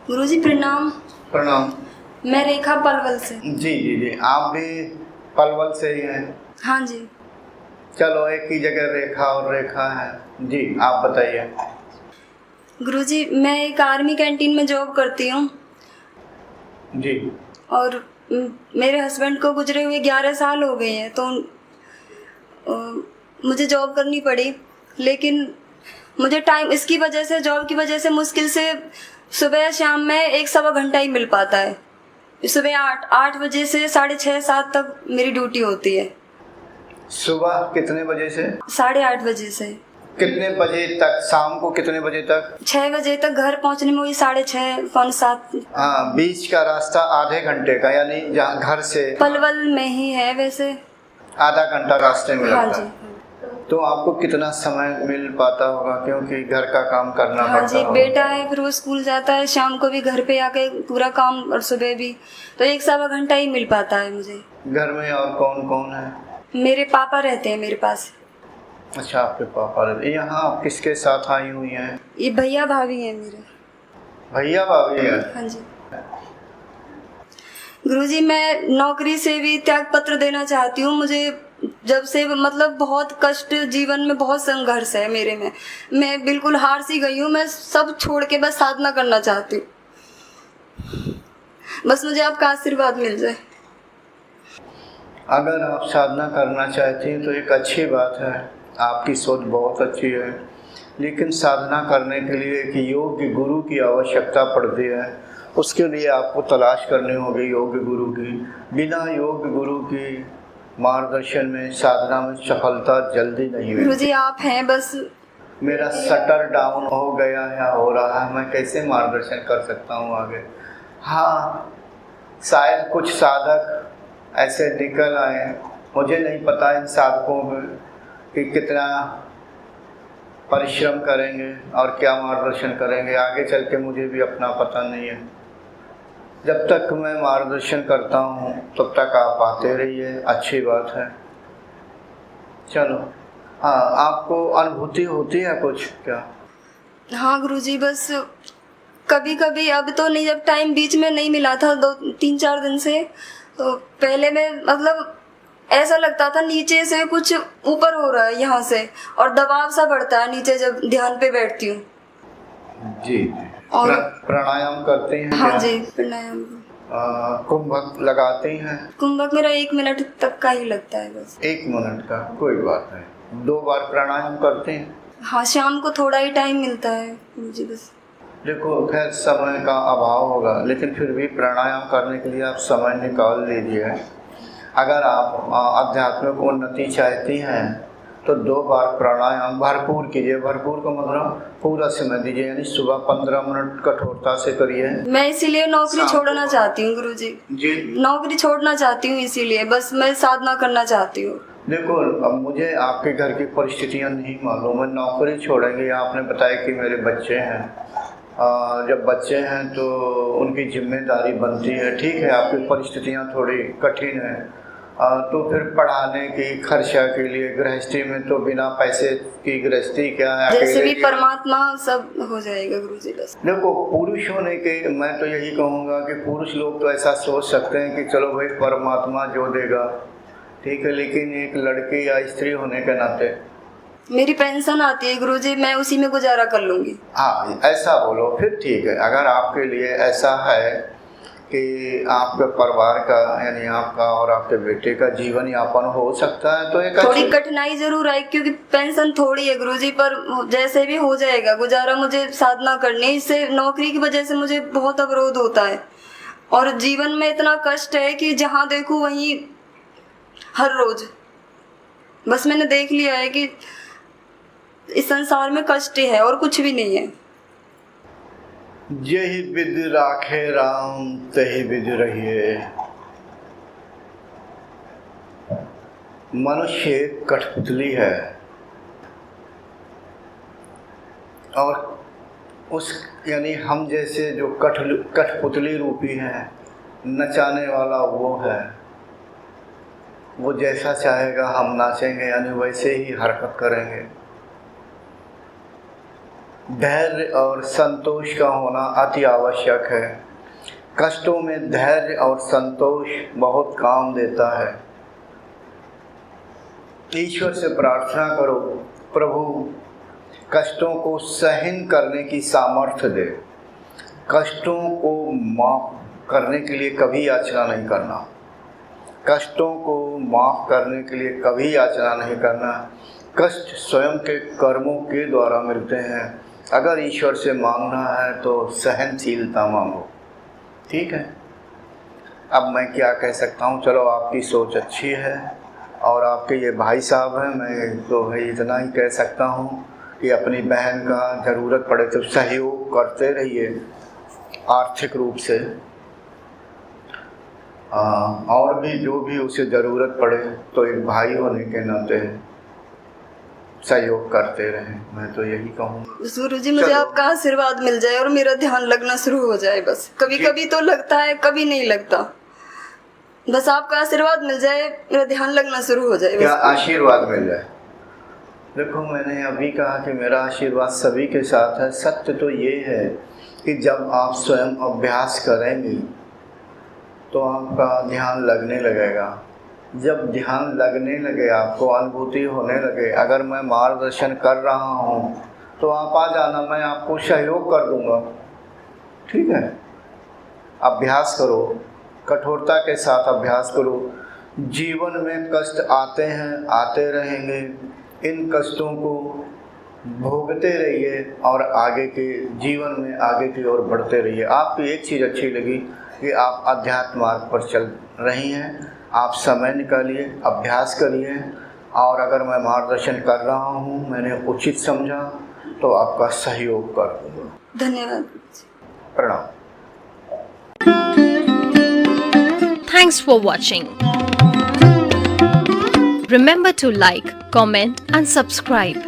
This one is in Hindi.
गुरुजी प्रणाम। प्रणाम। मैं रेखा पलवल से। जी जी जी, आप भी पलवल से ही हैं? हाँ जी। चलो, एक ही जगह रेखा और रेखा है। जी, आप बताइए। गुरुजी मैं एक आर्मी कैंटीन में जॉब करती हूँ जी। और मेरे हस्बैंड को गुजरे हुए 11 साल हो गए हैं, तो मुझे जॉब करनी पड़ी। लेकिन मुझे टाइम इसकी वजह से, जॉब की वजह से मुश्किल से सुबह शाम में 1-1.25 घंटा ही मिल पाता है। सुबह 8 बजे से 6:30-7 तक मेरी ड्यूटी होती है। सुबह कितने बजे से? 8:30 बजे से। कितने बजे तक? शाम को कितने बजे तक? 6 बजे तक। घर पहुंचने में वही 6:30 पौने 7। हाँ, बीच का रास्ता आधे घंटे का, यानी जहाँ घर से पलवल में ही है वैसे। आधा घंटा रास्ते में हाँ लगता जी। है। तो आपको कितना समय मिल पाता होगा, क्योंकि घर का काम करना हाँ पड़ता जी, होगा। बेटा है, फिर वो स्कूल जाता है, शाम को भी घर पे आके पूरा काम, और सुबह भी, तो 1-1.25 घंटा ही मिल पाता है मुझे। घर में और कौन कौन है? मेरे पापा रहते हैं मेरे पास। अच्छा, आपके पापा रहते। यहाँ आप किसके साथ आई हुई हैं? ये भैया भाभी हैं मेरे। भैया भाभी है? हाँ जी। गुरुजी मैं नौकरी से भी त्याग पत्र देना चाहती हूँ। मुझे जब से मतलब बहुत कष्ट, जीवन में बहुत संघर्ष है मेरे में। मैं बिल्कुल हार सी गई हूँ। मैं सब छोड़ के बस साधना करना चाहती हूँ। बस मुझे आपका आशीर्वाद मिल जाए। अगर आप साधना करना चाहती हैं तो एक अच्छी बात है, आपकी सोच बहुत अच्छी है। लेकिन साधना करने के लिए एक योग्य गुरु की आवश्यकता पड़ती है। उसके लिए आपको तलाश करनी होगी योग्य गुरु की। बिना योग्य गुरु की मार्गदर्शन में साधना में सफलता जल्दी नहीं मिलती। गुरुजी आप हैं बस। मेरा शटर डाउन हो गया है, हो रहा है, मैं कैसे मार्गदर्शन कर सकता हूँ आगे? हाँ, शायद कुछ साधक ऐसे निकल आए। मुझे नहीं पता इन साधकों कि कितना परिश्रम करेंगे और क्या मार्गदर्शन करेंगे आगे चल के, मुझे भी अपना पता नहीं है। जब तक मैं मार्गदर्शन करता हूँ तब तक आप आते रहिए, अच्छी बात है। चलो, हाँ, आपको अनुभूति होती है कुछ क्या? हाँ गुरुजी, बस कभी कभी, अब तो नहीं, जब टाइम बीच में नहीं मिला था 2-3-4 दिन से, तो पहले में मतलब ऐसा लगता था नीचे से कुछ ऊपर हो रहा है यहाँ से, और दबाव सा बढ़ता है नीचे जब ध्यान पे बैठती हूँ। जी। और प्राणायाम करते हैं? हाँ क्या? जी, प्राणायाम। कुंभक लगाते हैं? कुंभक मेरा 1 मिनट तक का ही लगता है बस। 1 मिनट का, कोई बात नहीं। 2 बार प्राणायाम करते हैं? हाँ, शाम को थोड़ा ही टाइम मिलता है मुझे बस। देखो, खैर समय का अभाव होगा, लेकिन फिर भी प्राणायाम करने के लिए आप समय निकाल लीजिए। अगर आप आध्यात्मिक उन्नति चाहती हैं तो 2 बार प्राणायाम भरपूर कीजिए। भरपूर का मतलब पूरा समय दीजिए, यानी सुबह 15 मिनट कठोरता से करिए। मैं इसीलिए नौकरी छोड़ना चाहती हूँ गुरुजी। जी, नौकरी छोड़ना चाहती हूँ, इसीलिए बस मैं साधना करना चाहती हूँ। देखो, अब मुझे आपके घर की परिस्थितियाँ नहीं मालूम है। नौकरी छोड़ेंगे, आपने बताया कि मेरे बच्चे हैं। जब बच्चे हैं तो उनकी जिम्मेदारी बनती है। ठीक है, आपकी परिस्थितियाँ थोड़ी कठिन हैं, तो फिर पढ़ाने की, खर्चा के लिए, गृहस्थी में तो बिना पैसे की गृहस्थी क्या है? जैसे भी परमात्मा सब हो जाएगा गुरुजी बस। देखो, पुरुष होने के मैं तो यही कहूँगा कि पुरुष लोग तो ऐसा सोच सकते हैं कि चलो भाई, परमात्मा जो देगा ठीक है, लेकिन एक लड़की या स्त्री होने के नाते मेरी पेंशन आती है गुरुजी, मैं उसी में गुजारा कर लूंगी। हाँ, ऐसा बोलो फिर ठीक है। अगर आपके लिए ऐसा है कि आपके परिवार का, यानी आपका और आपके बेटे का जीवन यापन हो सकता है, तो एक थोड़ी कठिनाई जरूर आई, क्योंकि पेंशन थोड़ी है गुरुजी, पर जैसे भी हो जाएगा गुजारा। मुझे साधना करनी, इससे नौकरी की वजह से मुझे बहुत अवरोध होता है, और जीवन में इतना कष्ट है कि जहाँ देखूं वहीं हर रोज। बस मैंने देख लिया है कि इस संसार में कष्ट है और कुछ भी नहीं है। यही विधि राखे राम, तही विधि रहिए। मनुष्य एक कठपुतली है और उस यानी हम जैसे जो कठपुतली रूपी हैं, नचाने वाला वो है। वो जैसा चाहेगा हम नाचेंगे, यानी वैसे ही हरकत करेंगे। धैर्य और संतोष का होना अति आवश्यक है। कष्टों में धैर्य और संतोष बहुत काम देता है। ईश्वर से प्रार्थना करो, प्रभु कष्टों को सहन करने की सामर्थ्य दे। कष्टों को माफ करने के लिए कभी याचना नहीं करना। कष्टों को माफ करने के लिए कभी याचना नहीं करना। कष्ट स्वयं के कर्मों के द्वारा मिलते हैं। अगर ईश्वर से मांगना है तो सहनशीलता मांगो, ठीक है। अब मैं क्या कह सकता हूँ, चलो आपकी सोच अच्छी है और आपके ये भाई साहब हैं, मैं तो भाई इतना ही कह सकता हूँ कि अपनी बहन का ज़रूरत पड़े तो सहयोग करते रहिए आर्थिक रूप से, और भी जो भी उसे ज़रूरत पड़े तो एक भाई होने के नाते सहयोग करते रहें। मैं तो यही कहूँगा। गुरुजी मुझे आपका आशीर्वाद मिल जाए और मेरा ध्यान लगना शुरू हो जाए। बस कभी कभी तो लगता है, कभी नहीं लगता। बस आपका आशीर्वाद मिल जाए, मेरा ध्यान लगना शुरू हो जाए। क्या आशीर्वाद मिल जाए? देखो, मैंने अभी कहा कि मेरा आशीर्वाद सभी के साथ है। सत्य तो ये है कि जब आप स्वयं अभ्यास करेंगे तो आपका ध्यान लगने लगेगा। जब ध्यान लगने लगे, आपको अनुभूति होने लगे, अगर मैं मार्गदर्शन कर रहा हूँ तो आप आ जाना, मैं आपको सहयोग कर दूँगा, ठीक है। अभ्यास करो, कठोरता के साथ अभ्यास करो। जीवन में कष्ट आते हैं, आते रहेंगे। इन कष्टों को भोगते रहिए और आगे के जीवन में आगे की ओर बढ़ते रहिए। आपकी एक चीज़ अच्छी लगी कि आप अध्यात्म मार्ग पर चल रही हैं। आप समय निकालिए, अभ्यास करिए, और अगर मैं मार्गदर्शन कर रहा हूँ, मैंने उचित समझा तो आपका सहयोग कर दूँगा। धन्यवाद। प्रणाम। Thanks for watching. Remember to like, comment and subscribe.